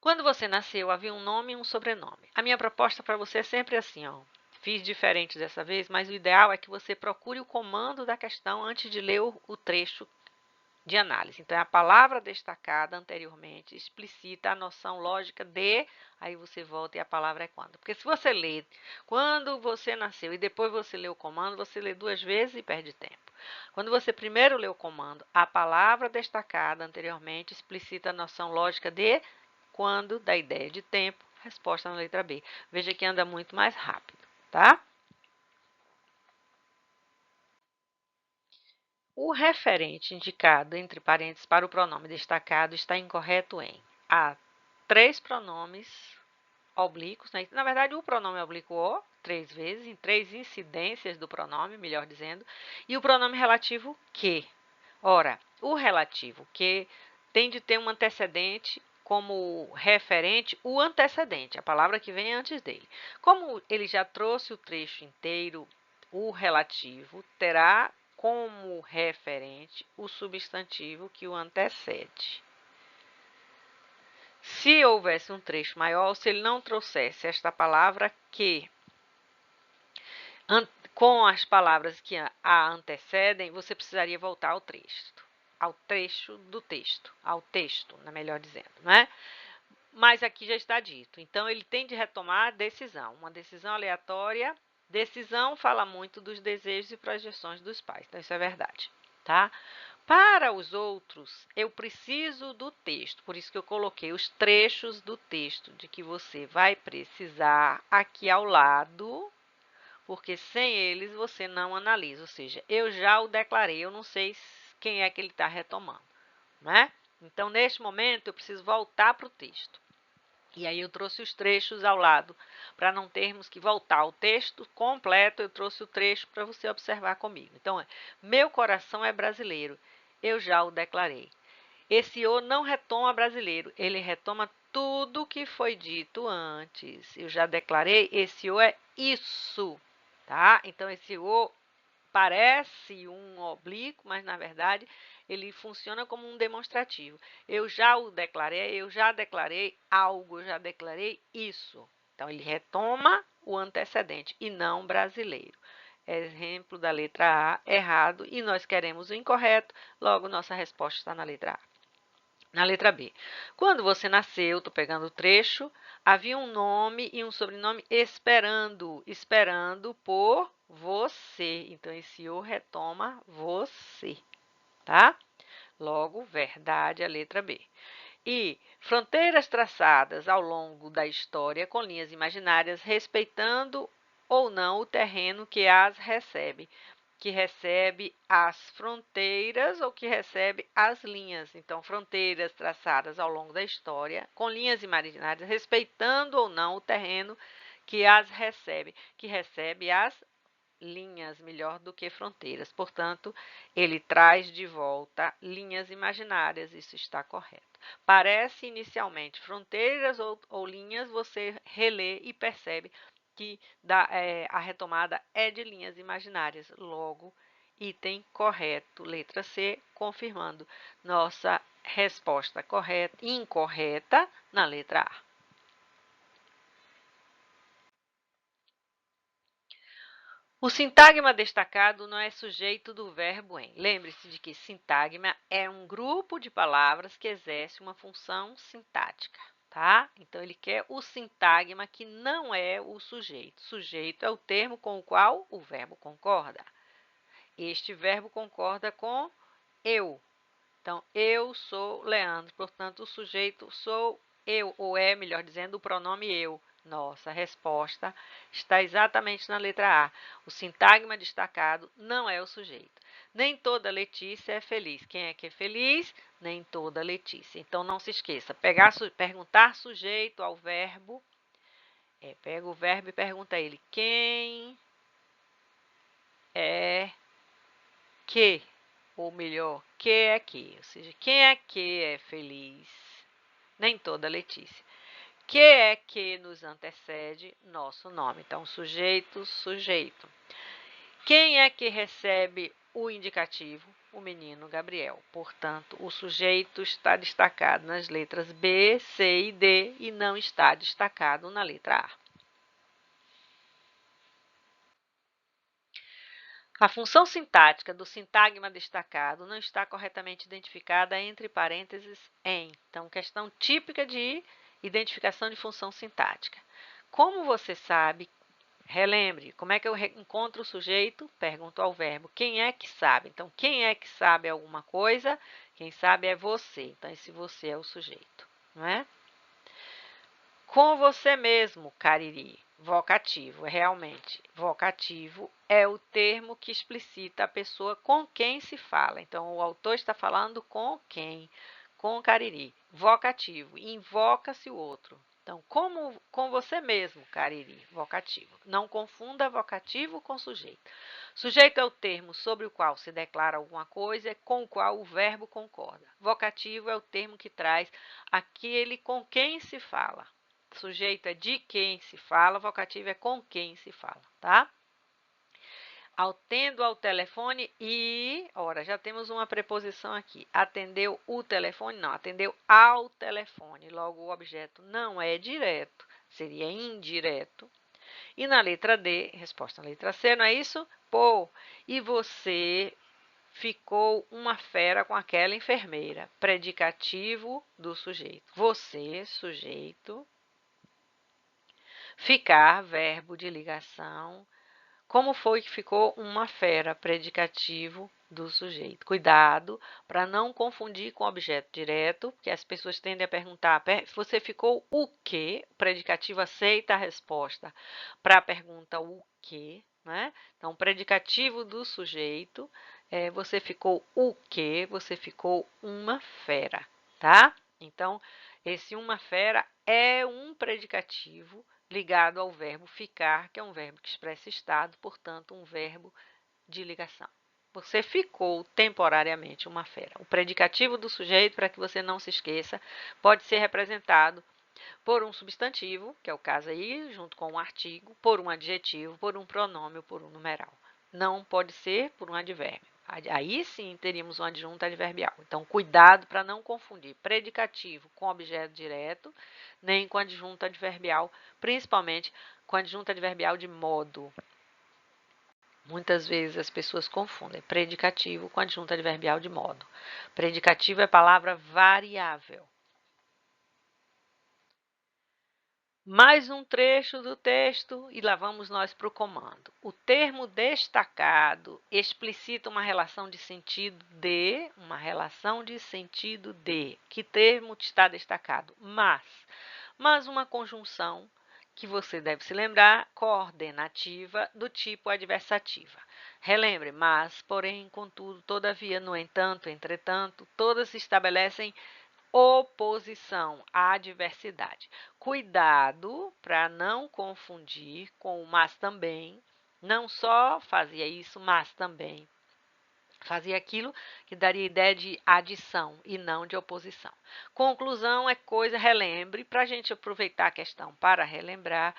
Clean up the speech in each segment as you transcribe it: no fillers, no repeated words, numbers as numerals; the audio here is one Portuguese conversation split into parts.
Quando você nasceu, havia um nome e um sobrenome. A minha proposta para você é sempre assim, ó. Fiz diferente dessa vez, mas o ideal é que você procure o comando da questão antes de ler o trecho de análise. Então, é a palavra destacada anteriormente explicita a noção lógica de, aí você volta e a palavra é quando. Porque se você lê quando você nasceu e depois você lê o comando, você lê duas vezes e perde tempo. Quando você primeiro lê o comando, a palavra destacada anteriormente explicita a noção lógica de quando, da ideia de tempo, resposta na letra B. Veja que anda muito mais rápido, tá? O referente indicado entre parênteses para o pronome destacado está incorreto em há 3 pronomes oblíquos, né? Na verdade, o pronome oblíquo o 3 vezes, em 3 incidências do pronome, melhor dizendo, e o pronome relativo que. Ora, o relativo que tem de ter um antecedente como referente o antecedente, a palavra que vem antes dele. Como ele já trouxe o trecho inteiro, o relativo terá como referente o substantivo que o antecede. Se houvesse um trecho maior, se ele não trouxesse esta palavra que, com as palavras que a antecedem, você precisaria voltar ao trecho do texto, ao texto, melhor dizendo, né? Mas aqui já está dito. Então, ele tem de retomar a decisão, uma decisão aleatória. Decisão fala muito dos desejos e projeções dos pais, então isso é verdade, tá? Para os outros, eu preciso do texto, por isso que eu coloquei os trechos do texto de que você vai precisar aqui ao lado, porque sem eles você não analisa, ou seja, eu já o declarei, eu não sei quem é que ele está retomando, né? Então, neste momento, eu preciso voltar para o texto. E aí eu trouxe os trechos ao lado, para não termos que voltar ao texto completo, eu trouxe o trecho para você observar comigo. Então, meu coração é brasileiro, eu já o declarei. Esse o não retoma brasileiro, ele retoma tudo que foi dito antes. Eu já declarei, esse o é isso, tá? Então, esse o parece um oblíquo, mas na verdade ele funciona como um demonstrativo. Eu já declarei algo, eu já declarei isso. Então, ele retoma o antecedente e não brasileiro. Exemplo da letra A, errado, e nós queremos o incorreto, logo nossa resposta está na letra A. Na letra B, quando você nasceu, estou pegando o trecho, havia um nome e um sobrenome esperando por você. Então, esse o retoma você, tá? Logo, verdade, a letra B. E fronteiras traçadas ao longo da história com linhas imaginárias, respeitando ou não o terreno que as recebe. Que recebe as fronteiras ou que recebe as linhas. Então, fronteiras traçadas ao longo da história, com linhas imaginárias, respeitando ou não o terreno que as recebe, que recebe as linhas melhor do que fronteiras. Portanto, ele traz de volta linhas imaginárias, isso está correto. Parece inicialmente fronteiras ou linhas, você relê e percebe que a retomada é de linhas imaginárias. Logo, item correto, letra C, confirmando nossa resposta correta, incorreta na letra A. O sintagma destacado não é sujeito do verbo em. Lembre-se de que sintagma é um grupo de palavras que exerce uma função sintática, tá? Então, ele quer o sintagma que não é o sujeito. Sujeito é o termo com o qual o verbo concorda. Este verbo concorda com eu. Então, eu sou Leandro, portanto, o sujeito sou eu, ou é, melhor dizendo, o pronome eu. Nossa resposta está exatamente na letra A. O sintagma destacado não é o sujeito. Nem toda Letícia é feliz. Quem é que é feliz? Nem toda Letícia. Então, não se esqueça, perguntar sujeito ao verbo, pega o verbo e pergunta a ele, quem é que? Ou melhor, que é que? Ou seja, quem é que é feliz? Nem toda Letícia. Que é que nos antecede? Nosso nome. Então, sujeito, sujeito. Quem é que recebe o indicativo, o menino Gabriel. Portanto, o sujeito está destacado nas letras B, C e D e não está destacado na letra A. A função sintática do sintagma destacado não está corretamente identificada entre parênteses em. Então, questão típica de identificação de função sintática. Como você sabe, relembre, como é que eu encontro o sujeito? Pergunto ao verbo. Quem é que sabe? Então, quem é que sabe alguma coisa? Quem sabe é você. Então, esse você é o sujeito, não é? Com você mesmo, Cariri. Vocativo, realmente. Vocativo é o termo que explicita a pessoa com quem se fala. Então, o autor está falando com quem? Com Cariri. Vocativo, invoca-se o outro. Então, como com você mesmo, Cariri, vocativo. Não confunda vocativo com sujeito. Sujeito é o termo sobre o qual se declara alguma coisa, com o qual o verbo concorda. Vocativo é o termo que traz aquele com quem se fala. Sujeito é de quem se fala, vocativo é com quem se fala, tá? Atendo ao telefone e, ora, já temos uma preposição aqui. Atendeu o telefone? Não, atendeu ao telefone. Logo, o objeto não é direto, seria indireto. E na letra D, resposta na letra C, não é isso? Pô, e você ficou uma fera com aquela enfermeira. Predicativo do sujeito. Você, sujeito. Ficar, verbo de ligação. Como foi que ficou uma fera? Predicativo do sujeito. Cuidado para não confundir com objeto direto, porque as pessoas tendem a perguntar, você ficou o quê? O predicativo aceita a resposta para a pergunta o quê, né? Então, predicativo do sujeito, você ficou o quê? Você ficou uma fera, tá? Então, esse uma fera é um predicativo ligado ao verbo ficar, que é um verbo que expressa estado, portanto, um verbo de ligação. Você ficou temporariamente uma fera. O predicativo do sujeito, para que você não se esqueça, pode ser representado por um substantivo, que é o caso aí, junto com um artigo, por um adjetivo, por um pronome ou por um numeral. Não pode ser por um advérbio. Aí sim teríamos um adjunto adverbial. Então, cuidado para não confundir predicativo com objeto direto, nem com adjunto adverbial, principalmente com adjunto adverbial de modo. Muitas vezes as pessoas confundem predicativo com adjunto adverbial de modo. Predicativo é palavra variável. Mais um trecho do texto e lá vamos nós para o comando. O termo destacado explicita uma relação de sentido de, Que termo está destacado? Mas uma conjunção que você deve se lembrar, coordenativa do tipo adversativa. Relembre, mas, porém, contudo, todavia, no entanto, entretanto, todas se estabelecem oposição à adversidade. Cuidado para não confundir com o mas também. Não só fazia isso, mas também fazia aquilo que daria ideia de adição e não de oposição. Conclusão é coisa, relembre, para a gente aproveitar a questão para relembrar,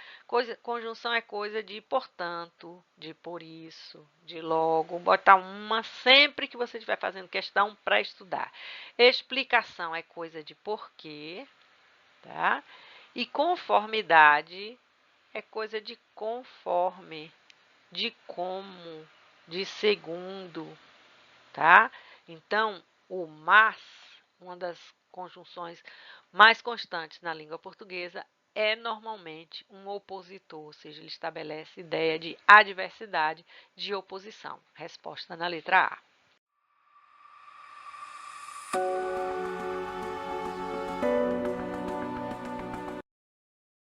conjunção é coisa de portanto, de por isso, de logo, botar uma sempre que você estiver fazendo questão para estudar. Explicação é coisa de porquê, tá? E conformidade é coisa de conforme, de como, de segundo, tá? Então, o mas, uma das conjunções mais constantes na língua portuguesa, é normalmente um opositor, ou seja, ele estabelece ideia de adversidade, de oposição. Resposta na letra A.